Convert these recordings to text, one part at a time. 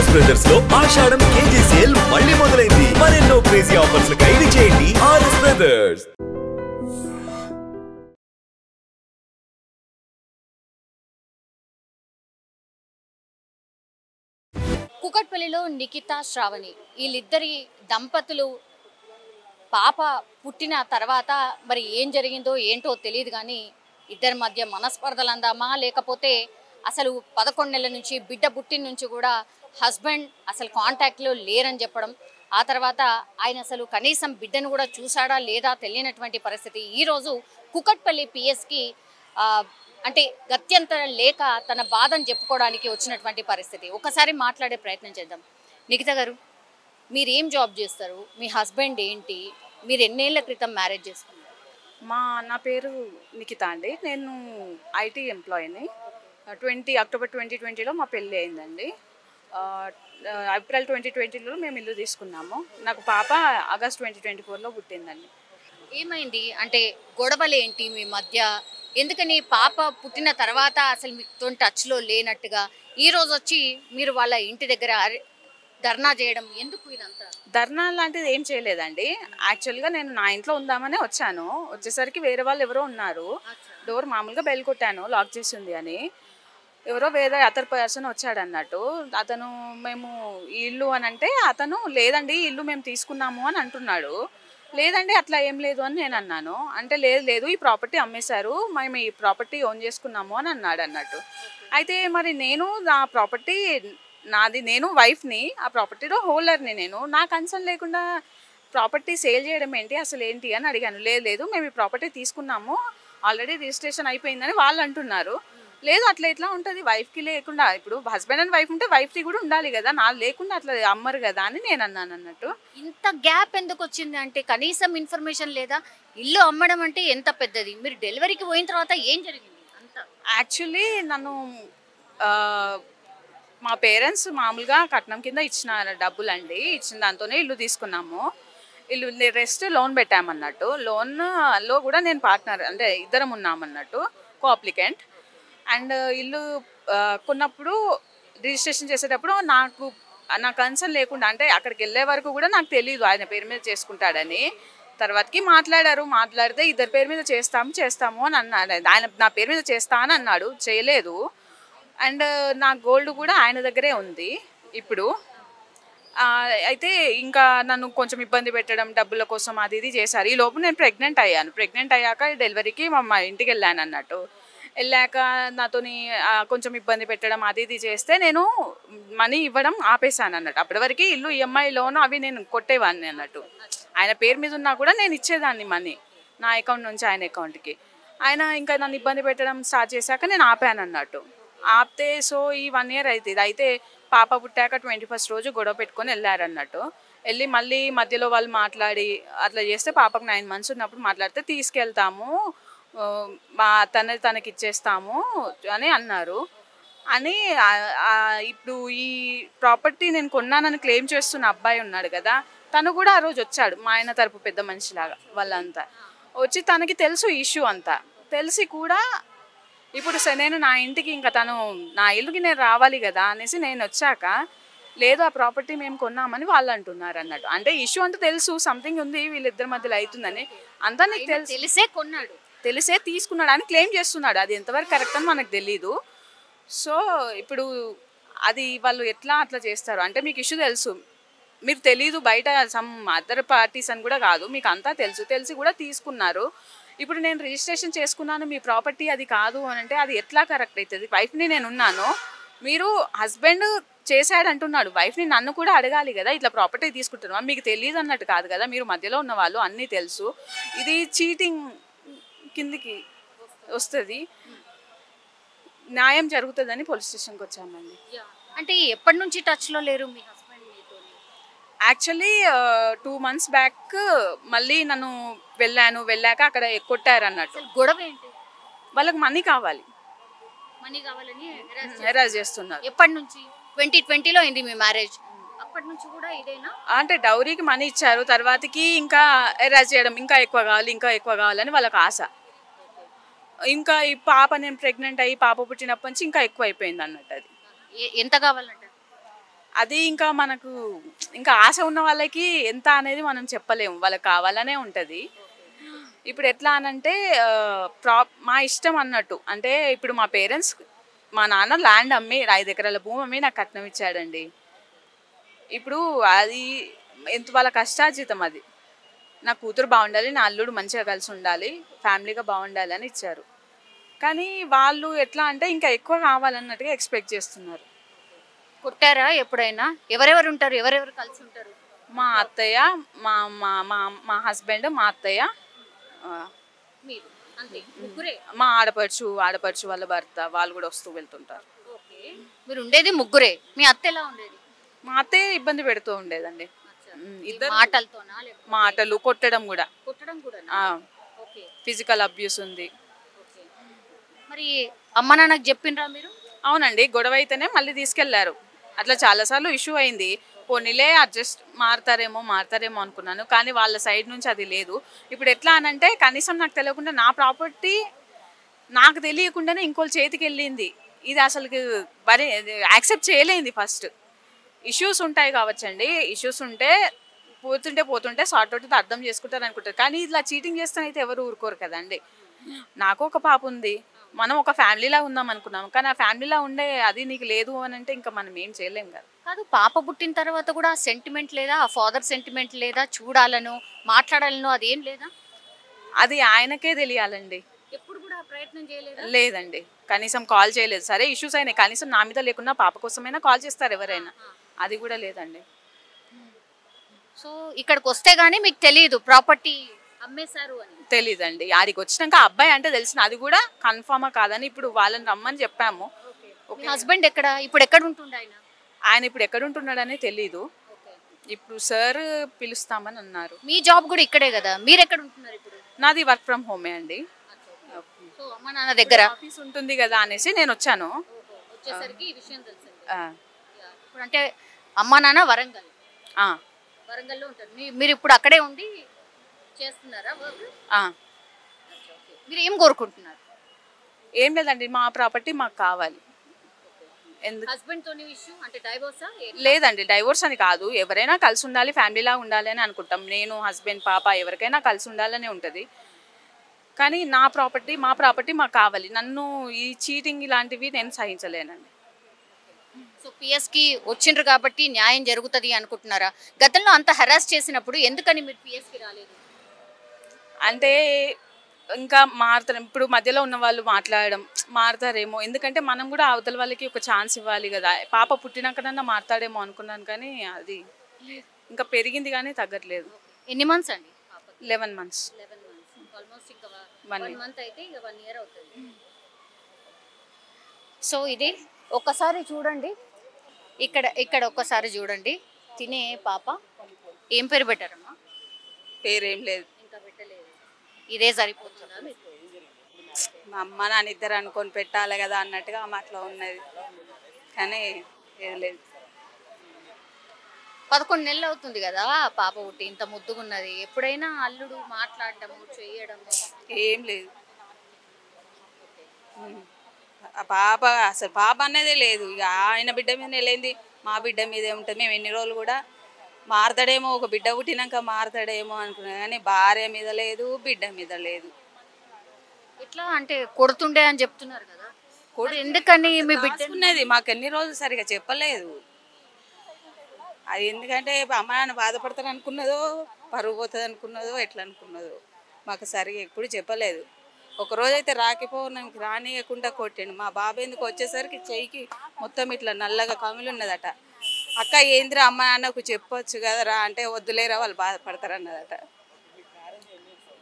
RS brothers లో ఆషాఢం KG sale మళ్ళీ మొదలైంది. మరెన్నో క్రేజీ ఆఫర్స్ ఖైదీ చేయండి ఆర్ఎస్ బ్రదర్స్. కుకట్పల్లిలో నిఖిత శ్రావణి వీళ్ళిద్దరి దంపతులు పాప పుట్టిన తర్వాత మరి ఏం జరిగిందో ఏంటో తెలియదు కానీ ఇద్దరి మధ్య మనస్పర్ధలు అందామా లేకపోతే అసలు 11 నెలల నుంచి బిడ్డ పుట్టిన నుంచి కూడా హస్బెండ్ అసలు కాంటాక్ట్లో లేరని చెప్పడం, ఆ తర్వాత ఆయన అసలు కనీసం బిడ్డను కూడా చూసాడా లేదా తెలియనటువంటి పరిస్థితి. ఈరోజు కుకట్పల్లి పిఎస్కి అంటే గత్యంతరం లేక తన బాధను చెప్పుకోవడానికి వచ్చినటువంటి పరిస్థితి. ఒకసారి మాట్లాడే ప్రయత్నం చేద్దాం. నిఖిత గారు, మీరేం జాబ్ చేస్తారు? మీ హస్బెండ్ ఏంటి? మీరు ఎన్నేళ్ల క్రితం మ్యారేజ్ చేసుకున్నారు? నా పేరు నిఖిత అండి. నేను ఐటీ ఎంప్లాయీని. అక్టోబర్ 2020లో మా పెళ్ళి అయిందండి. ఏప్రిల్ 2020లో మేము ఇల్లు తీసుకున్నాము. నాకు పాప ఆగస్ట్ 2024లో పుట్టిందండి. ఏమైంది అంటే గొడవలు ఏంటి మీ మధ్య? ఎందుకని పాప పుట్టిన తర్వాత అసలు మీతో టచ్లో లేనట్టుగా ఈరోజు వచ్చి మీరు వాళ్ళ ఇంటి దగ్గర ధర్నా చేయడం ఎందుకు? ఇదంతా ధర్నా లాంటిది ఏం చేయలేదండి. యాక్చువల్గా నేను నా ఇంట్లో ఉందామనే వచ్చాను. వచ్చేసరికి వేరే వాళ్ళు ఎవరో ఉన్నారు. డోర్ మామూలుగా బెల్ కొట్టాను, లాక్ చేసి ఉంది అని. ఎవరో వేరే అదర్ పర్సన్ వచ్చాడు అన్నట్టు. అతను మేము ఇల్లు అని అంటే అతను లేదండి ఇల్లు మేము తీసుకున్నాము అని అంటున్నాడు. లేదండి అట్లా ఏం లేదు అని నేను అన్నాను. అంటే లేదు ఈ ప్రాపర్టీ అమ్మేశారు, మేము ఈ ప్రాపర్టీ ఓన్ చేసుకున్నాము అని అన్నాడు అన్నట్టు. అయితే మరి నేను నా ప్రాపర్టీ నాది, నేను వైఫ్ని, ఆ ప్రాపర్టీలో హోల్డర్ని నేను. నా కన్సర్న్ లేకుండా ప్రాపర్టీ సేల్ చేయడం ఏంటి, అసలు ఏంటి అని అడిగాను. లేదు మేము ఈ ప్రాపర్టీ తీసుకున్నాము, ఆల్రెడీ రిజిస్ట్రేషన్ అయిపోయిందని వాళ్ళు అంటున్నారు. లేదు అట్లా ఎట్లా ఉంటుంది, వైఫ్కి లేకుండా, ఇప్పుడు హస్బెండ్ అండ్ వైఫ్ ఉంటే వైఫ్కి కూడా ఉండాలి కదా, నా లేకుండా అట్లా అమ్మరు కదా అని నేను అన్నాను అన్నట్టు. ఇంత గ్యాప్ ఎందుకు వచ్చింది అంటే కనీసం ఇన్ఫర్మేషన్ లేదా? ఇల్లు అమ్మడం అంటే ఎంత పెద్దది, మీరు డెలివరీకి పోయిన తర్వాత ఏం జరిగింది అంత? యాక్చువల్లీ నన్ను మా పేరెంట్స్ మామూలుగా కట్నం కింద ఇచ్చిన డబ్బులు అండి, ఇచ్చిన దాంతోనే ఇల్లు తీసుకున్నాము. ఇల్లు రెస్ట్ లోన్ పెట్టామన్నట్టు. లోన్లో కూడా నేను పార్ట్నర్, అంటే ఇద్దరం ఉన్నామన్నట్టు, కో అప్లికెంట్. అండ్ ఇల్లు కొన్నప్పుడు రిజిస్ట్రేషన్ చేసేటప్పుడు నా కన్సర్న్ లేకుండా, అంటే అక్కడికి వెళ్ళే వరకు కూడా నాకు తెలియదు ఆయన పేరు మీద చేసుకుంటాడని. తర్వాతకి మాట్లాడితే ఇద్దరి పేరు మీద చేస్తాము అని అన్నాడు. ఆయన నా పేరు మీద చేస్తా అని అన్నాడు, చేయలేదు. అండ్ నా గోల్డ్ కూడా ఆయన దగ్గరే ఉంది ఇప్పుడు. అయితే ఇంకా నన్ను కొంచెం ఇబ్బంది పెట్టడం, డబ్బుల కోసం అది ఇది చేశారు. ఈ లోపు నేను ప్రెగ్నెంట్ అయ్యాక డెలివరీకి మా ఇంటికి వెళ్ళాను అన్నట్టు. వెళ్ళాక నాతోని కొంచెం ఇబ్బంది పెట్టడం అది ఇది చేస్తే నేను మనీ ఇవ్వడం ఆపేశాను అన్నట్టు. అప్పటి వరకు ఇల్లు ఈఎంఐ లోన్ అవి నేను కొట్టేవాడిని అన్నట్టు. ఆయన పేరు మీద ఉన్నా కూడా నేను ఇచ్చేదాన్ని మనీ, నా అకౌంట్ నుంచి ఆయన అకౌంట్కి. ఆయన ఇంకా నన్ను ఇబ్బంది పెట్టడం స్టార్ట్ చేశాక నేను ఆపాను అన్నట్టు. ఆపితే సో ఈ 1 year అవుతుంది. అయితే పాప పుట్టాక 21st రోజు గొడవ పెట్టుకొని వెళ్ళారన్నట్టు. వెళ్ళి మళ్ళీ మధ్యలో వాళ్ళు మాట్లాడి అట్లా చేస్తే, పాపకు 9 months ఉన్నప్పుడు మాట్లాడితే తీసుకెళ్తాము, తనకి ఇచ్చేస్తాము అని అన్నారు. అని ఇప్పుడు ఈ ప్రాపర్టీ నేను కొన్నానని క్లెయిమ్ చేస్తున్న అబ్బాయి ఉన్నాడు కదా, తను కూడా ఆ రోజు వచ్చాడు, మా ఆయన తరపు పెద్ద మనిషిలాగా. వాళ్ళంతా వచ్చి తనకి తెలుసు ఇష్యూ అంతా తెలిసి కూడా, ఇప్పుడు నేను నా ఇంటికి ఇంకా తను నా ఇల్లుకి నేను రావాలి కదా అనేసి నేను వచ్చాక, లేదు ఆ ప్రాపర్టీ మేము కొన్నామని వాళ్ళు అంటున్నారు అన్నట్టు. అంటే ఇష్యూ అంతా తెలుసు, సంథింగ్ ఉంది వీళ్ళిద్దరి మధ్యలో అవుతుందని అంతా నీకు తెలిసే తీసుకున్నాడు అని క్లెయిమ్ చేస్తున్నాడు. అది ఎంతవరకు కరెక్ట్ అని మనకు తెలీదు. సో ఇప్పుడు అది వాళ్ళు అట్లా చేస్తారు అంటే, మీకు ఇష్యూ తెలుసు, మీకు తెలీదు, బయట సమ్ అదర్ పార్టీస్ అని కూడా కాదు, మీకు అంతా తెలిసి కూడా తీసుకున్నారు. ఇప్పుడు నేను రిజిస్ట్రేషన్ చేసుకున్నాను, మీ ప్రాపర్టీ అది కాదు అని అంటే అది ఎట్లా కరెక్ట్ అవుతుంది? వైఫ్ని నేను ఉన్నాను, మీరు హస్బెండ్ చేశాడు అంటున్నాడు, వైఫ్ని నన్ను కూడా అడగాలి కదా, ఇట్లా ప్రాపర్టీ తీసుకుంటున్నాం మీకు తెలియదు అన్నట్టు కాదు కదా, మీరు మధ్యలో ఉన్న వాళ్ళు అన్నీ తెలుసు, ఇది చీటింగ్ కిందికి వస్తుంది, న్యాయం జరుగుతుందని పోలీస్ స్టేషన్కి వచ్చామండి. అంటే ఎప్పటి నుంచి టచ్లో లేరు మీ హస్బెండ్? యాక్చువల్లీ 2 months బ్యాక్ మళ్ళీ నన్ను వెళ్ళాక అక్కడ కొట్టారు అన్నట్టు. గొడవ ఏంటి? వాళ్ళకి మనీ కావాలని హెరాస్ చేస్తున్నారు. ఎప్పటి నుంచి? 2020లో అయింది మీ మ్యారేజ్, అప్పటి నుంచి కూడా ఇదేనా? అంటే డౌరీకి మనీ ఇచ్చారు, తర్వాతకి ఇంకా హెరాస్ చేయడం, ఇంకా ఎక్కువ కావాలని వాళ్ళకి ఆశ. ఇంకా ఈ పాప, నేను ప్రెగ్నెంట్ అయ్యి పాప పుట్టినప్పటి నుంచి ఇంకా ఎక్కువ అయిపోయింది అన్నట్టు. అది ఎంత కావాలంటే అది ఇంకా మనకు ఇంకా ఆశ ఉన్న వాళ్ళకి ఎంత అనేది మనం చెప్పలేము, వాళ్ళకి కావాలనే ఉంటుంది. ఇప్పుడు ఎట్లా అనంటే మా ఇష్టం అన్నట్టు. అంటే ఇప్పుడు మా పేరెంట్స్, మా నాన్న ల్యాండ్ అమ్మి 5 ఎకరాల భూమి అమ్మి నాకు కట్నం ఇచ్చాడండి. ఇప్పుడు అది ఎంత వాళ్ళ కష్టార్జితం అది. నా కూతురు బాగుండాలి, నా అల్లుడు మంచిగా కలిసి ఉండాలి, ఫ్యామిలీగా బాగుండాలి అని ఇచ్చారు. కానీ వాళ్ళు ఎట్లా అంటే ఇంకా ఎక్కువ కావాలన్నట్టుగా ఎక్స్పెక్ట్ చేస్తున్నారు. కొట్టారా ఎప్పుడైనా? ఎవరెవరు ఉంటారు, ఎవరెవరు కలిసి ఉంటారు? మా అత్తయ్య, మా మా మా మా హస్బెండ్, మా అత్తయ్య, మీరు అంతే ముగ్గురే? మా ఆడపడుచు వాళ్ళ భర్త, వాళ్ళు కూడా వస్తూ వెళ్తుంటారు. ఓకే, మీరు ఉండేది ముగ్గురే. మీ అత్త ఎలా ఉండేది? మా అత్తయ్య ఇబ్బంది పెడుతూ ఉండేదండి. ఇద్దరు మాటలతోనా? మాటలు, కొట్టడం కూడా, కొట్టడం కూడా? ఓకే, ఫిజికల్ అబ్యూస్ ఉంది. మరి అమ్మ నాన్నకు చెప్పిండ్రా మీరు? అవునండి, గొడవ అయితేనే మళ్ళీ తీసుకెళ్లారు. అట్లా చాలాసార్లు ఇష్యూ అయింది. పోనీలే అడ్జస్ట్ మారతారేమో అనుకున్నాను, కానీ వాళ్ళ సైడ్ నుంచి అది లేదు. ఇప్పుడు ఎట్లా అనంటే కనీసం నాకు తెలియకుండా నా ప్రాపర్టీ నాకు తెలియకుండానే ఇంకోళ్ళ చేతికి వెళ్ళింది. ఇది అసలు మరి యాక్సెప్ట్ చేయలేంది. ఫస్ట్ ఇష్యూస్ ఉంటాయి కావచ్చండి, ఇష్యూస్ ఉంటే పోతుంటే సార్ట్ అవుట్ అర్థం చేసుకుంటారు అనుకుంటారు. కానీ ఇలా చీటింగ్ చేస్తానైతే ఎవరు ఊరుకోరు కదండి. నాకు ఒక పాప ఉంది, మనం ఒక ఫ్యామిలీలా ఉందాం అనుకున్నాం, కానీ ఆ ఫ్యామిలీలా ఉండే అది నీకు లేదు అని అంటే ఇంకా మనం ఏం చేయలేం కదా. కాదు, పాప పుట్టిన తర్వాత కూడా సెంటిమెంట్ లేదా? ఆ ఫాదర్ సెంటిమెంట్ లేదా? చూడాలను, మాట్లాడాలను, అదేం లేదా? అది ఆయనకే తెలియాలండి. ఎప్పుడు కూడా ప్రయత్నం చేయలేదు? లేదండి, కనీసం కాల్ చేయలేదు. సరే ఇష్యూస్ అయినాయి, కనీసం నా మీద లేకున్నా పాప కోసమైనా కాల్ చేస్తారు ఎవరైనా, అది కూడా లేదండి. సో ఇక్కడికి వస్తే గానీ మీకు తెలియదు ప్రాపర్టీ అమ్మేశారు అని? తెలీదండి. ఆడికి వచ్చినాక అబ్బాయి అంటే తెలిసిన, అది కూడా కన్ఫర్మా కాదని ఇప్పుడు వాళ్ళని రమ్మని చెప్పాము. మీ హస్బెండ్ ఎక్కడ ఇప్పుడు? ఎక్కడ ఉంటుండే ఆయన? ఆయన ఇప్పుడు ఎక్కడ ఉంటున్నాడని తెలీదు. ఇప్పుడు సార్ పిలుస్తామని అన్నారు. మీ జాబ్ కూడా ఇక్కడే కదా, మీరు ఎక్కడ ఉంటున్నారు ఇప్పుడు? నాది వర్క్ ఫ్రమ్ హోమే అండి. సో అమ్మ నాన్న దగ్గర ఆఫీస్ ఉంటుంది కదా అనేసి నేను వచ్చాను. వచ్చేసరికి ఈ విషయం తెలిసింది. ఇప్పుడు అంటే అమ్మ నాన్న వరంగల్లో ఉంటారు, మీరు ఇప్పుడు అక్కడే ఉండి చేస్తున్నారా వర్క్? మీరు ఏం కోరుకుంటున్నారు? ఏం లేదండి, మా ప్రాపర్టీ మాకు కావాలి. హస్బెండ్ తోని ఇష్యూ అంటే డైవోర్సా? లేదండి, డైవోర్స్ అని కాదు, ఎవరైనా కలిసి ఉండాలి, ఫ్యామిలీలా ఉండాలి అని అనుకుంటాం. నేను, హస్బెండ్, పాప ఎవరికైనా కలిసి ఉండాలని ఉంటుంది. కానీ మా ప్రాపర్టీ మాకు కావాలి. నన్ను ఈ చీటింగ్ ఇలాంటివి నేను సహించలేనండి. సో పిఎస్కి వచ్చిండ్రు కాబట్టి న్యాయం జరుగుతుంది అనుకుంటున్నారా? గతంలో అంత హెరాస్ చేసినప్పుడు ఎందుకని మీరు పిఎస్కి రాలేదు? అంటే ఇంకా మారుతారు, ఇప్పుడు మధ్యలో ఉన్న వాళ్ళు మారుతారేమో, ఎందుకంటే మనం కూడా అవతల వాళ్ళకి ఒక ఛాన్స్ ఇవ్వాలి కదా. పాప పుట్టినాకనన్నా మారుతాడేమో అనుకున్నాను, కానీ అది ఇంకా పెరిగింది కానీ తగ్గట్లేదు. ఎన్ని మంత్స్ అండి? 11 months. ఆల్మోస్ట్ ఇంకా 1 month అయితే ఇక 1 year అవుతుంది. సో ఇది ఒక్కసారి చూడండి, ఇక్కడ ఒక్కసారి చూడండి. తినే పాప ఏం పేరు పెట్టారమ్మా? పేరేం లేదు, ఇంకా పెట్టలేదు. ఇదే సరిపోతుందా మీకు? మా అమ్మ నాన్న ఇద్దరు అనుకొని పెట్టాలి కదా అన్నట్టుగా అట్లా ఉన్నది, కానీ ఏది లేదు. 11 నెలలు అవుతుంది కదా పాప పుట్టి, ఇంత ముద్దుగున్నది. ఎప్పుడైనా అల్లుడు మాట్లాడటము చేయడము ఏం లేదు. అసలు పాప అనేదే లేదు. ఇక ఆయన బిడ్డ మీద వెళ్ళింది, మా బిడ్డ మీదే ఉంటుంది. మేము ఎన్ని రోజులు కూడా మారతాడేమో, ఒక బిడ్డ పుట్టినాక మారతాడేమో అనుకున్నాం, కానీ భార్య మీద లేదు, బిడ్డ మీద లేదు. ఎట్లా అంటే కొడుతుండే అని చెప్తున్నారు కదా, ఎందుకని మీ బిడ్డ ఉన్నది మాకు ఎన్ని రోజులు సరిగా చెప్పలేదు. అది ఎందుకంటే అమ్మ నాన్న బాధపడతారు అనుకున్నదో, పరుగు పోతుంది అనుకున్నదో, ఎట్లా అనుకున్నదో మాకు సరిగా ఎప్పుడు చెప్పలేదు. ఒకరోజైతే రాకపోవడానికి రానియకుండా కొట్టిండు. మా బాబు ఎందుకు వచ్చేసరికి చెయ్యికి మొత్తం ఇట్లా నల్లగా కమిలి ఉన్నదట. అక్క ఏందిరా అమ్మ నాన్నకు చెప్పొచ్చు కదరా అంటే, వద్దులేరా వాళ్ళు బాధపడతారు అన్నదట.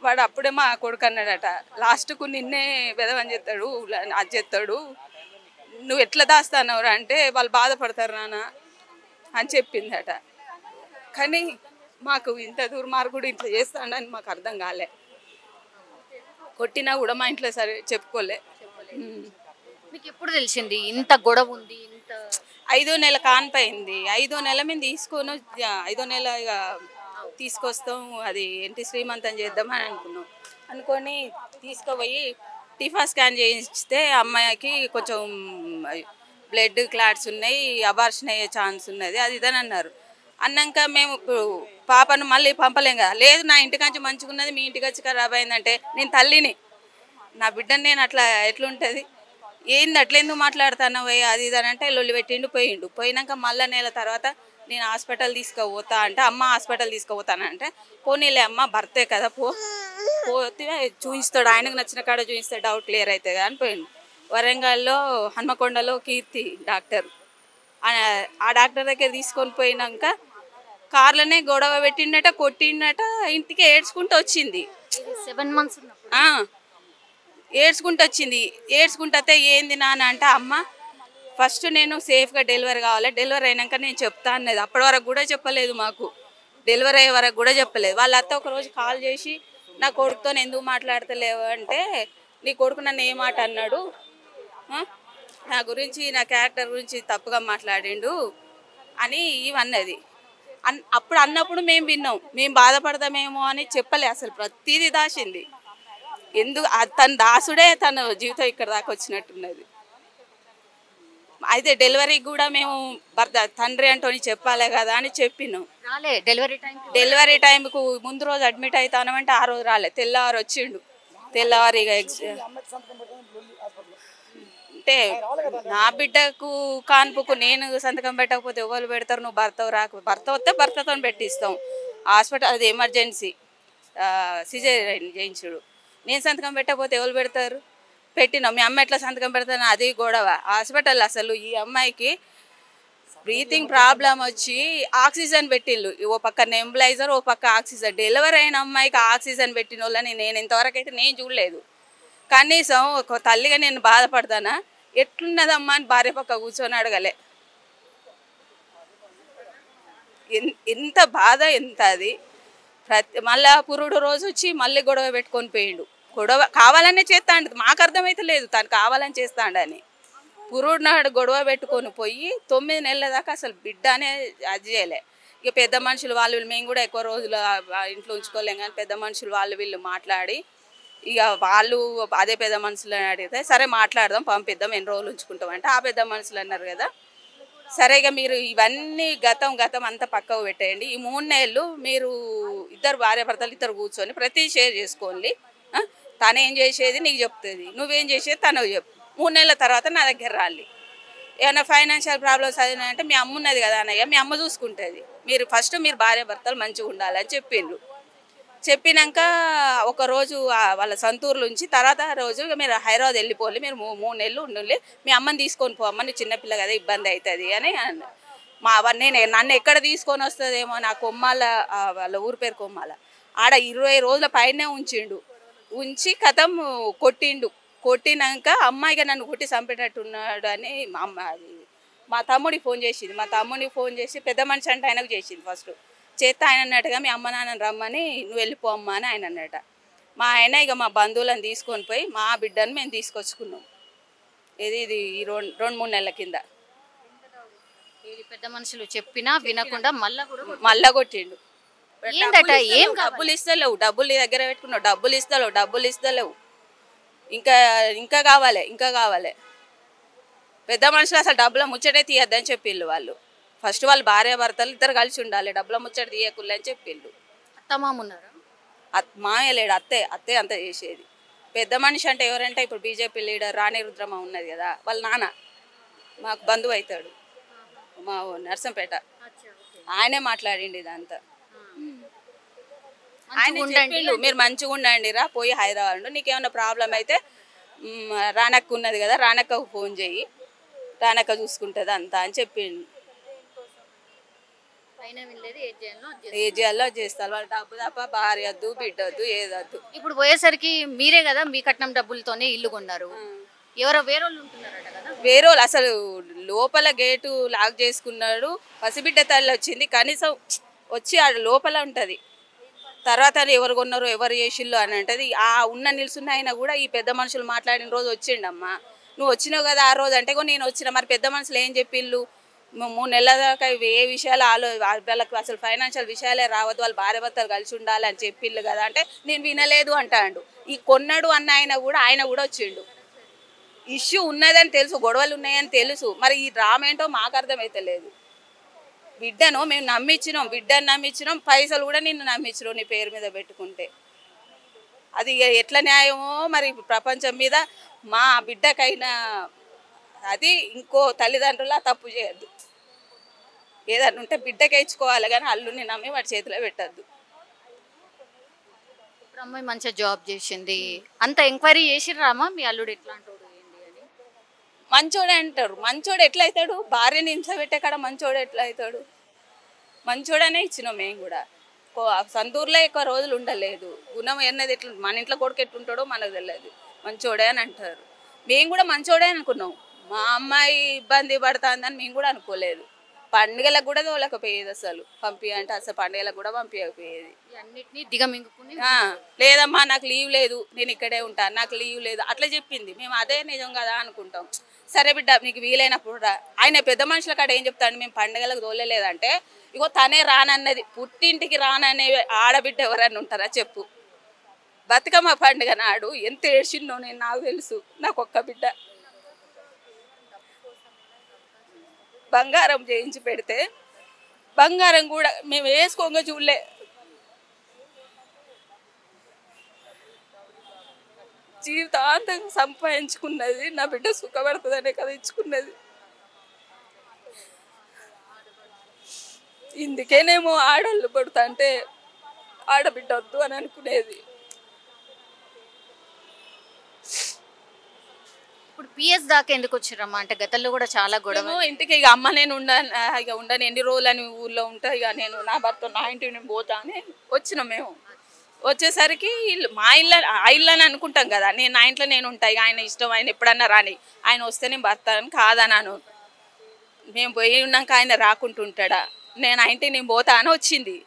వాడు అప్పుడే మా కొడుకు అన్నాడట, లాస్ట్కు నిన్నే వెదవని చెప్తాడు, అది చెప్తాడు, నువ్వు ఎట్లా దాస్తానవరా అంటే, వాళ్ళు బాధపడతారు నాన్న అని చెప్పిందట. కానీ మాకు ఇంత దుర్మార్గుడు ఇట్లా చేస్తాడని మాకు అర్థం కాలే. కొట్టినా కూడా మా ఇంట్లో సరే చెప్పుకోలే. మీకు ఎప్పుడు తెలిసింది ఇంత గొడవ ఉంది? ఇంత 5వ నెల కానిపోయింది. 5వ నెల మేము తీసుకొని 5వ నెల ఇక తీసుకొస్తాం, అది ఏంటి శ్రీమంతం చేద్దామని అనుకొని తీసుకుపోయి టీఫా స్కాన్ చేయిస్తే అమ్మాయికి కొంచెం బ్లడ్ క్లాట్స్ ఉన్నాయి, అబార్షన్ అయ్యే ఛాన్స్ ఉన్నది, అది ఇదని అన్నారు. అన్నాక మేము ఇప్పుడు పాపను మళ్ళీ పంపలేం కదా. లేదు నా ఇంటికాంచి మంచిగా ఉన్నది, మీ ఇంటికి వచ్చి ఖరాబ్ అయిందంటే నేను తల్లిని, నా బిడ్డని నేను అట్లా ఎట్లుంటుంది, ఏంది అట్లా ఎందుకు మాట్లాడుతున్నావు అది ఇది అని అంటే లొల్లి పెట్టిండు. పోయినాక మళ్ళీ నెల తర్వాత నేను హాస్పిటల్ తీసుకుపోతా అంటే, అమ్మ హాస్పిటల్ తీసుకుపోతానంటే, పోనీలే అమ్మ భర్తే కదా పోతే చూపిస్తాడు, ఆయనకు నచ్చిన కాడ చూపిస్తే డౌట్ క్లియర్ అవుతుంది అని పోయిండు. వరంగల్లో హన్మకొండలో కీర్తి డాక్టర్, ఆ డాక్టర్ దగ్గర తీసుకొని పోయినాక కార్లోనే గొడవ పెట్టిండట, కొట్టిండట, ఇంటికి ఏడ్చుకుంటూ వచ్చింది. 7 months ఏడ్చుకుంటూ వచ్చింది. ఏడ్చుకుంటే ఏంది నాన్న అంటే, అమ్మ ఫస్ట్ నేను సేఫ్గా డెలివరీ కావాలి, డెలివరీ అయినాక నేను చెప్తా అన్నది. అప్పటి వరకు కూడా చెప్పలేదు మాకు, డెలివరీ అయ్యే వరకు కూడా చెప్పలేదు. వాళ్ళ అత్త ఒకరోజు కాల్ చేసి నా కొడుకుతో ఎందుకు మాట్లాడతలేవు అంటే, నీ కొడుకు నన్ను ఏ మాట అన్నాడు, నా గురించి నా క్యారెక్టర్ గురించి తప్పుగా మాట్లాడిండు అని ఇవన్నది. అప్పుడు అన్నప్పుడు మేము విన్నాం, మేము బాధపడతామేమో అని చెప్పలే, అసలు ప్రతిదీ దాచింది. ఎందుకు తన దాసుడే తన జీవితం ఇక్కడ దాకా వచ్చినట్టున్నది. అయితే డెలివరీకి కూడా మేము తండ్రి అంటోని చెప్పాలి కదా అని చెప్పినాం. డెలివరీ టైంకు ముందు రోజు అడ్మిట్ అవుతానమంటే ఆ రోజు రాలే, తెల్లవారు వచ్చిండు. తెల్లవారు అంటే నా బిడ్డకు కాన్పుకు నేను సంతకం పెట్టకపోతే ఎవరు పెడతారు, నువ్వు భర్త వస్తే భర్తతో పెట్టిస్తాం. హాస్పిటల్ అది ఎమర్జెన్సీ సిజేరియన్ చేయించుడు, నేను సంతకం పెట్టకపోతే ఎవరు పెడతారు, పెట్టినాం. మీ అమ్మ ఎట్లా సంతకం పెడతాను, అది గొడవ హాస్పిటల్. అసలు ఈ అమ్మాయికి బ్రీతింగ్ ప్రాబ్లం వచ్చి ఆక్సిజన్ పెట్టిళ్ళు, ఓ పక్క నెంబులైజర్, ఓ పక్క ఆక్సిజన్. డెలివరీ అయిన అమ్మాయికి ఆక్సిజన్ పెట్టిన వాళ్ళని నేను ఇంతవరకు అయితే నేను చూడలేదు. కనీసం ఒక తల్లిగా నేను బాధపడతానా, ఎట్లున్నదమ్మా అని భార్య పక్క కూర్చొని అడగలే. ఎంత బాధ, ఎంత అది. మళ్ళా పురుడు రోజు వచ్చి మళ్ళీ గొడవ పెట్టుకొని పోయిండు. గొడవ కావాలనే చేస్తాండు, మాకు అర్థమైతే లేదు తను కావాలని చేస్తాడని. పురుడు నాడు గొడవ పెట్టుకొని పోయి 9 నెలల దాకా అసలు బిడ్డ అనే అది చేయలే. ఇక పెద్ద మనుషులు వాళ్ళు మేము కూడా ఎక్కువ రోజులు ఇంట్లో ఉంచుకోలేం, కానీ పెద్ద మనుషులు వీళ్ళు మాట్లాడి, ఇక వాళ్ళు అదే పెద్ద మనుషులు అడిగితే సరే మాట్లాడదాం, పంపిద్దాం, ఎన్ని రోజులు ఉంచుకుంటాం అంటే, ఆ పెద్ద మనుషులు అన్నారు కదా, సరే ఇక మీరు ఇవన్నీ గతం అంతా పక్కకు పెట్టేయండి, ఈ 3 నెలలు మీరు ఇద్దరు భార్యాభర్తలు ఇద్దరు కూర్చొని ప్రతి షేర్ చేసుకోండి, తనేం చేసేది నీకు చెప్తుంది, నువ్వేం చేసేది తనకు చెప్పు, 3 నెలల తర్వాత నా దగ్గర రాలి. ఏమైనా ఫైనాన్షియల్ ప్రాబ్లమ్స్ అంటే మీ అమ్మ ఉన్నది కదా అన్నయ్య, మీ అమ్మ చూసుకుంటుంది, మీరు ఫస్ట్ మీరు భార్యాభర్తలు మంచిగా ఉండాలని చెప్పిండ్రు. చెప్పినాక ఒకరోజు వాళ్ళ సొంతూరులో ఉంచి తర్వాత రోజు మీరు హైదరాబాద్ వెళ్ళిపోవాలి, మీరు 3 నెలలు ఉండాలి, మీ అమ్మని తీసుకొని పోమ్మా, నీ చిన్నపిల్ల కదా ఇబ్బంది అవుతుంది అని నన్ను ఎక్కడ తీసుకొని వస్తుందేమో, నా కొమ్మాల వాళ్ళ ఊరి పేరు కొమ్మాల, ఆడ 20 రోజుల పైనే ఉంచి కథం కొట్టినాక అమ్మాయిగా నన్ను కొట్టి చంపేటట్టున్నాడు అని మా తమ్ముడికి ఫోన్ చేసింది. మా తమ్ముడికి ఫోన్ చేసి పెద్ద మనిషి అంటే ఆయనకు చేసింది. ఫస్ట్ చేస్తే ఆయన అన్నట్టుగా మీ అమ్మ నాన్నని రమ్మని నువ్వు వెళ్ళిపో అమ్మా అని ఆయన అన్నట. మా ఆయన ఇక మా బంధువులను తీసుకొని పోయి మా బిడ్డను మేము తీసుకొచ్చుకున్నాం. ఇది 2-3 నెలల కింద. పెద్ద మనుషులు చెప్పినా వినకుండా మళ్ళా కొట్టిండు. ఏం డబ్బులు ఇస్తలేవు, డబ్బులు నీ దగ్గర పెట్టుకున్నావు, డబ్బులు ఇస్తలేవు, ఇంకా కావాలి. పెద్ద మనుషులు అసలు డబ్బుల ముచ్చటే తీయద్దని చెప్పిళ్ళు వాళ్ళు. ఫస్ట్ వాళ్ళు భార్యాభర్తలు ఇద్దరు కలిసి ఉండాలి, డబ్బుల ముచ్చట తీయకుల్లి అని చెప్పిళ్ళు. అత్తమామున్నారా? మామయ్య లేడు, అత్తే అంతా చేసేది. పెద్ద మనిషి అంటే ఎవరంటే ఇప్పుడు బీజేపీ లీడర్ రాణి రుద్రమ ఉన్నది కదా, వాళ్ళ నాన్న మాకు బంధువు అవుతాడు, మా నర్సంపేట. ఆయనే మాట్లాడిండి ఇదంతా. ఆయన చెప్పిండు మీరు మంచిగా ఉండండి రా, పోయి హైదరాబాద్ నీకేమన్నా ప్రాబ్లం అయితే రానక్క ఉన్నది కదా, రానక్కకు ఫోన్ చేయి, రానక్క చూసుకుంటుంది అంతా అని చెప్పిండు. ఏ చేయాలో చేస్తారు వాళ్ళు, డబ్బు తప్ప భార్య వద్దు, బిడ్డ వద్దు, ఏదొద్దు. ఇప్పుడు పోయేసరికి మీరే కదా మీ కట్నం డబ్బులతోనే ఇల్లు కొన్నారు, ఎవరో వేరే వాళ్ళు ఉంటున్నారట కదా? వేరే వాళ్ళు అసలు లోపల గేటు లాక్ చేసుకున్నాడు. పసిబిడ్డ తల్లి వచ్చింది, కనీసం వచ్చి ఆడ లోపల ఉంటుంది. తర్వాత ఎవరు కొన్నారో ఎవరు చేసిళ్ళు అని అంటది. ఆ నిల్చున్న ఆయన కూడా ఈ పెద్ద మనుషులు మాట్లాడిన రోజు వచ్చిండమ్మా, నువ్వు వచ్చినావు కదా ఆ రోజు అంటే నేను వచ్చిన. మరి పెద్ద మనుషులు ఏం చెప్పిళ్ళు, 3 నెలల దాకా ఏ విషయాలు వాళ్ళకి అసలు ఫైనాన్షియల్ విషయాలే రావద్దు, వాళ్ళు భార్యాభర్తలు కలిసి ఉండాలి అని చెప్పిళ్ళు కదా అంటే నేను వినలేదు అంటాడు. ఈ కొన్నాడు అన్న ఆయన కూడా వచ్చిండు. ఇష్యూ ఉన్నదని తెలుసు, గొడవలు ఉన్నాయని తెలుసు, మరి ఈ డ్రామా ఏంటో మాకు అర్థమైతలేదు. బిడ్డను మేము నమ్మించినాం, బిడ్డను నమ్మించినాం, పైసలు కూడా నిన్ను నమ్మించినాం నీ పేరు మీద పెట్టుకుంటే. అది ఎట్లా న్యాయమో మరి ప్రపంచం మీద. మా బిడ్డకైనా అది ఇంకో తల్లిదండ్రుల తప్పు చేయొద్దు. ఏదన్నా ఉంటే బిడ్డకే ఇచ్చుకోవాలి కానీ అల్లుని నమ్మి వాడి చేతిలో పెట్టద్దు. ఇప్పుడు అమ్మాయి మంచిగా జాబ్ చేసింది, అంత ఎంక్వైరీ చేసిర్రామా మీ అల్లుడు ఎట్లాంటోడు ఏంటి అని? మంచోడే అంటారు. మంచోడు ఎట్లా అవుతాడు? భార్యని హింస పెట్టే కాడ మంచోడు ఎట్లా అవుతాడు? మంచోడనే ఇచ్చినాం మేము కూడా. సంతూరులో ఎక్కువ రోజులు ఉండలేదు. గుణం అన్నది ఎట్లా, మన ఇంట్లో కొడుకు ఎట్లుంటాడో మనకు తెలియదు. మంచోడే అని అంటారు. మేము కూడా మంచోడే అనుకున్నాం. మా అమ్మాయి ఇబ్బంది పడుతుందని మేము కూడా అనుకోలేదు. పండుగలకు కూడా తోలకపోయేది, అసలు పంపించంటే అసలు పండుగలకు కూడా పంపించకపోయేది. అన్నిటినీ దిగమింగుకుని లేదమ్మా నాకు లీవ్ లేదు, నేను ఇక్కడే ఉంటాను, నాకు లీవ్ లేదు అట్లా చెప్పింది. మేము అదే నిజం కదా అనుకుంటాం. సరే బిడ్డ నీకు వీలైనప్పుడు రా. ఆయన పెద్ద మనుషుల కాడ ఏం చెప్తాడు, మేము పండుగలకు తోలేదంటే ఇగో తనే రానన్నది. పుట్టింటికి రాననే ఆడబిడ్డ ఎవరన్నా ఉంటారా చెప్పు? బతుకమ్మ పండుగ నాడు ఎంత ఏడ్చిందో నేను, నాకు తెలుసు. నాకు ఒక్క బిడ్డ బంగారం చేయించి పెడితే బంగారం కూడా మేము వేసుకోగా చూడలే. జీవితాంతం సంపాదించుకున్నది నా బిడ్డ సుఖపడుతుందనే కదా ఇచ్చుకున్నది. ఇందుకేనేమో ఆడోళ్ళు పడుతా అంటే ఆడబిడ్డ వద్దు అని అనుకునేది. ఇప్పుడు పిఎస్ దాకా ఎందుకు వచ్చిరమ్మా? అంటే గతంలో కూడా చాలా గొడవ. ఇంటికి ఇక అమ్మ నేను ఉండను ఎన్ని రోజులు అని ఊళ్ళో ఉంటా, ఇక నేను నా భర్త నా ఇంటికి నేను పోతా అని వచ్చినాం. మేము వచ్చేసరికి మా ఇల్లు ఆ ఇల్లు అని అనుకుంటాం కదా. నేను నా ఇంట్లో నేను ఉంటా, ఇక ఆయన ఇష్టం, ఆయన ఎప్పుడన్నా రాని, ఆయన వస్తే నేను భర్త అని కాదన్నాను. మేము పోయి ఉన్నాక ఆయన రాకుంటుంటాడా? నేను ఆ ఇంటికి నేను పోతా అని వచ్చింది.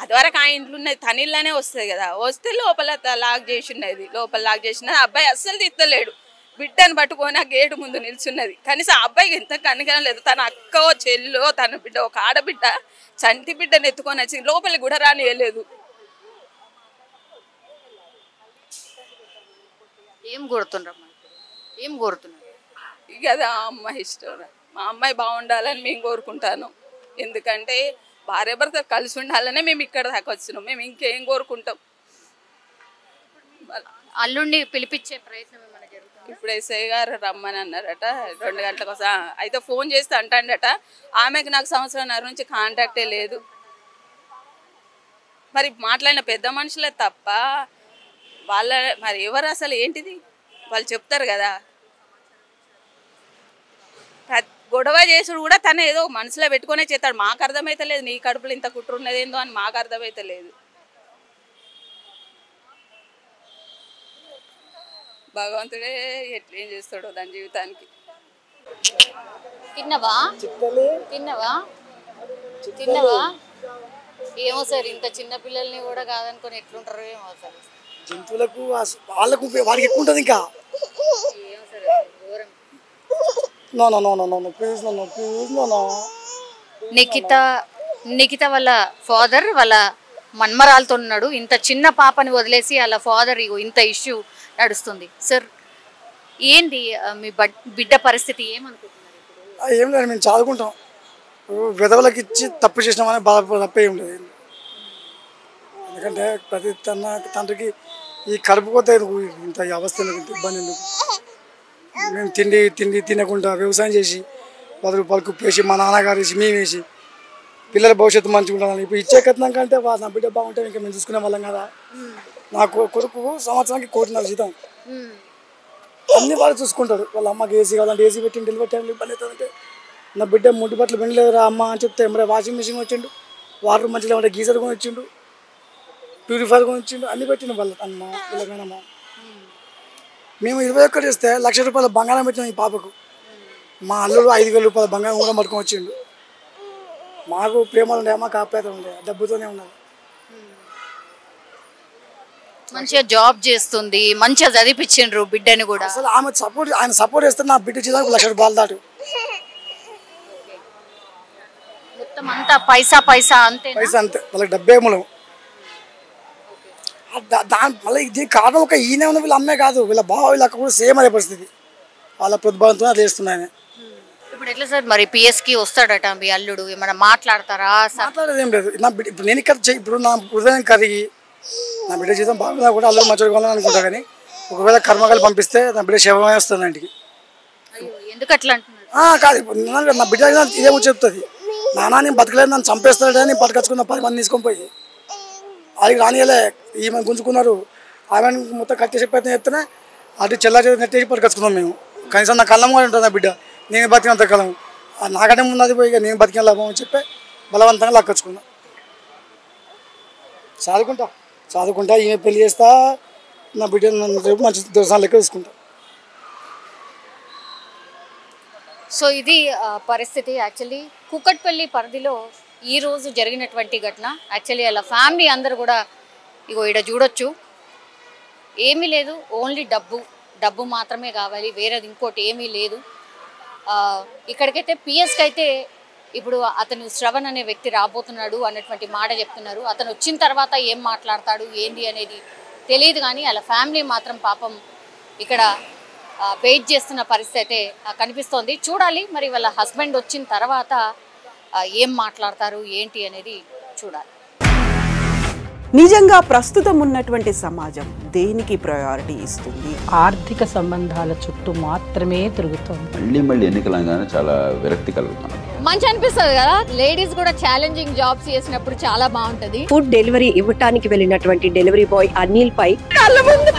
అది వరకు ఆ ఇంట్లో ఉన్నది తన ఇల్లునే వస్తుంది కదా. వస్తే లోపల లాక్ చేసి ఉన్నది, లోపల లాక్ చేసినది. అబ్బాయి అస్సలు తిత్తలేడు. బిడ్డను పట్టుకొని ఆ గేటు ముందు నిల్చున్నది. కనీసం ఆ అబ్బాయికి ఎంత కనికరం లేదు. తన అక్కో చెల్లో తన బిడ్డ ఒక ఆడబిడ్డ చంటి బిడ్డను ఎత్తుకొని వచ్చి లోపలికి కూడా రానియలేదు. ఏం కోరుతుండ్రమ్మా? ఏం కోరుతున్నారు? ఇక అది ఆ అమ్మాయి ఇష్టం. మా అమ్మాయి బాగుండాలని మేము కోరుకుంటాను. ఎందుకంటే భార్య భర్త కలిసి ఉండాలనే మేము ఇక్కడ దాకా వచ్చినాం. మేము ఇంకేం కోరుకుంటాం? అల్లుడిని పిలిపించే ప్రయత్నం ఏమైనా జరుగుతుంది? ఇప్పుడు ఎస్ఐ గారు రమ్మని అన్నారట 2 గంటలకు. అయితే ఫోన్ చేస్తే అంటాడట ఆమెకు నాకు సంవత్సరంన్నర నుంచి కాంటాక్టే లేదు. మరి మాట్లాడిన పెద్ద మనుషులే తప్ప వాళ్ళ మరి ఎవరు అసలు ఏంటిది వాళ్ళు చెప్తారు కదా. గొడవ చేసుడు కూడా తను ఏదో మనసులో పెట్టుకునే చేస్తాడు. మాకు అర్థమైతలేదు. నీ కడుపులో ఇంత కుట్ర ఉన్నదేందో అని మాకు అర్థమైతలేదు. భగవంతుడే ఎట్లేం చేస్తాడో దాని జీవితానికి. తిన్నవా? తిన్నవా? తిన్నవా? ఏమో సార్, ఇంత చిన్న పిల్లల్ని కూడా కాదనుకొని ఎట్లుంటారో ఏమో సార్. జంతువులకు వాళ్ళకు వాడికి ఎక్కువ ఉంటుంది. ఇంకా ఏమో సార్ ఘోరం. నిఖిత వాళ్ళ ఫాదర్ వాళ్ళ మన్మరాలతో ఉన్నాడు. ఇంత చిన్న పాపని వదిలేసి వాళ్ళ ఫాదర్ ఇంత ఇష్యూ నడుస్తుంది సార్. ఏంటి మీ బిడ్డ పరిస్థితి ఏమనుకుంటున్నారు ఇప్పుడు? ఏం లేదు, మేము చదువుకుంటాం. విధవలకు ఇచ్చి తప్పు చేసినామని బాధ తప్పే ఉండదు. ఎందుకంటే ప్రతి తండ్రికి ఈ కడుపుకోతే ఇంత అవస్థ ఎందుకు, ఇబ్బంది ఎందుకు? మేము తిండి తినకుండా వ్యవసాయం చేసి 10 రూపాయలు కుప్పేసి మా నాన్నగారు వేసి మేము వేసి పిల్లల భవిష్యత్తు మంచిగా ఉండాలని ఇప్పుడు ఇచ్చే కట్నం కంటే నా బిడ్డ బాగుంటే ఇంకా మేము చూసుకునే వాళ్ళం కదా. నా కొడుకు సంవత్సరానికి 1.5 కోటి జీతం. అన్ని వాళ్ళు చూసుకుంటారు. వాళ్ళ అమ్మకి ఏసీ కావాలంటే ఏసీ పెట్టిండు, డెలివరీ టైంలో ఇబ్బంది అవుతుందంటే నా బిడ్డ ముడ్డు బట్టలు వినలేదురా అమ్మ అని చెప్తే మరి వాషింగ్ మిషన్ వచ్చిండు, వాటర్ మంచిగా ఉంటే గీజర్ కొని ఇచ్చిండు, ప్యూరిఫైర్ కొని ఇచ్చిండు, అన్ని పెట్టిండు వాళ్ళ అమ్మ వీళ్ళకైనా. మేము 21 చేస్తే 1,00,000 రూపాయల బంగారం పెట్టినాం ఈ పాపకు. మా అల్లుడు 5,000 రూపాయల బంగారం కూడా పట్టుకొని వచ్చిండు. మాకు ప్రేమలు ఉండే, మాకు ఆప్యాయత ఉండే, డబ్బుతోనే ఉన్నది. మంచిగా జాబ్ చేస్తుంది, మంచిగా చదివిపించిండ్రు బిడ్డని కూడా. అసలు ఆమె ఆయన సపోర్ట్ చేస్తే నా బిడ్డ జీతానికి 1,00,000 రూపాయలు దాటు. మొత్తం అంతా పైసా అంతే. పైసా అంతే, వాళ్ళకి డబ్బే మూలం. మళ్ళీ దీనికి కారణం ఒక ఈయన ఉన్న వీళ్ళ అమ్మే కాదు, వీళ్ళ బావ వీళ్ళ అక్క కూడా సేమ్ అదే పరిస్థితి. వాళ్ళ ప్రతిభావంతో అది వేస్తున్నాయని. ఇప్పుడు ఎట్లా సార్ మరి పిఎస్కి వస్తాడట మీ అల్లుడు, ఏమైనా మాట్లాడతారా? మాట్లాడేది ఏం లేదు. నా బిడ్డ ఇప్పుడు నేను ఇక్కడ ఇప్పుడు నా హృదయం కరిగి నా బిడ్డ జీవితం బాగున్నా కూడా అల్లుడు మంచిగా కొనాలని అనుకుంటా, కానీ ఒకవేళ కర్మకాలు పంపిస్తే నా బిడ్డ శవమే వస్తుంది ఇంటికి. ఎందుకు అట్లా అంటున్నారు? కాదు, ఇప్పుడు నా బిడ్డ ఇదేమో చెప్తుంది, నాన్న నేను బతకలేదు, నన్ను చంపేస్తాడని పట్టుకొచ్చుకున్న 10 మంది తీసుకొని పోయి అది రానియలే. ఈమె గుంజుకున్నారు, ఆమె మొత్తం కట్టేసి ప్రయత్నం చెప్తేనే అటు చెల్లా చేతి నెట్టేసి పట్టుకొచ్చుకున్నాం మేము. కనీసం నా కళ్ళం కూడా ఉంటుంది నా బిడ్డ, నేను బతికినంత కాలం నాకంటే ముందు పోయి నేను బతికిన లాభం అని చెప్పి బలవంతంగా లాక్కొచ్చుకున్నా. చదువుకుంటా ఈమె పెళ్లి చేస్తా, నా బిడ్డ రేపు మంచి దర్శనం లెక్క తీసుకుంటా. సో ఇది పరిస్థితి. యాక్చువల్లీ కూకట్పల్లి పరిధిలో ఈరోజు జరిగినటువంటి ఘటన. యాక్చువల్లీ అలా ఫ్యామిలీ అందరూ కూడా ఇగో ఇక్కడ చూడొచ్చు, ఏమీ లేదు, ఓన్లీ డబ్బు మాత్రమే కావాలి, వేరేది ఇంకోటి ఏమీ లేదు. ఇక్కడికైతే పిఎస్కి అయితే ఇప్పుడు అతను శ్రవణ్ అనే వ్యక్తి రాబోతున్నాడు అన్నటువంటి మాట చెప్తున్నారు. అతను వచ్చిన తర్వాత ఏం మాట్లాడతాడు ఏంది అనేది తెలియదు, కానీ అలా ఫ్యామిలీ మాత్రం పాపం ఇక్కడ వెయిట్ చేస్తున్న పరిస్థితి అయితే కనిపిస్తోంది. చూడాలి మరి వాళ్ళ హస్బెండ్ వచ్చిన తర్వాత ఏం మాట్లాడతారు ఏంటి అనేది చూడాలి. నిజంగా ప్రస్తుతం ఉన్నటువంటి సమాజం దేనికి ప్రయారిటీ ఇస్తుంది? ఆర్థిక సంబంధాల చుట్టూ మాత్రమే తిరుగుతోంది. మళ్ళీ ఎన్నికలంగానే చాలా విరక్తి కలుగుతున్నాం. మంచి అనిపిస్తుంది కదా, లేడీస్ కూడా ఛాలెంజింగ్ జాబ్స్ చేసినప్పుడు చాలా బాగుంటది. ఫుడ్ డెలివరీ ఇవ్వటానికి వెళ్ళినటువంటి డెలివరీ బాయ్ అనిల్ పై కళ్ళ ముందు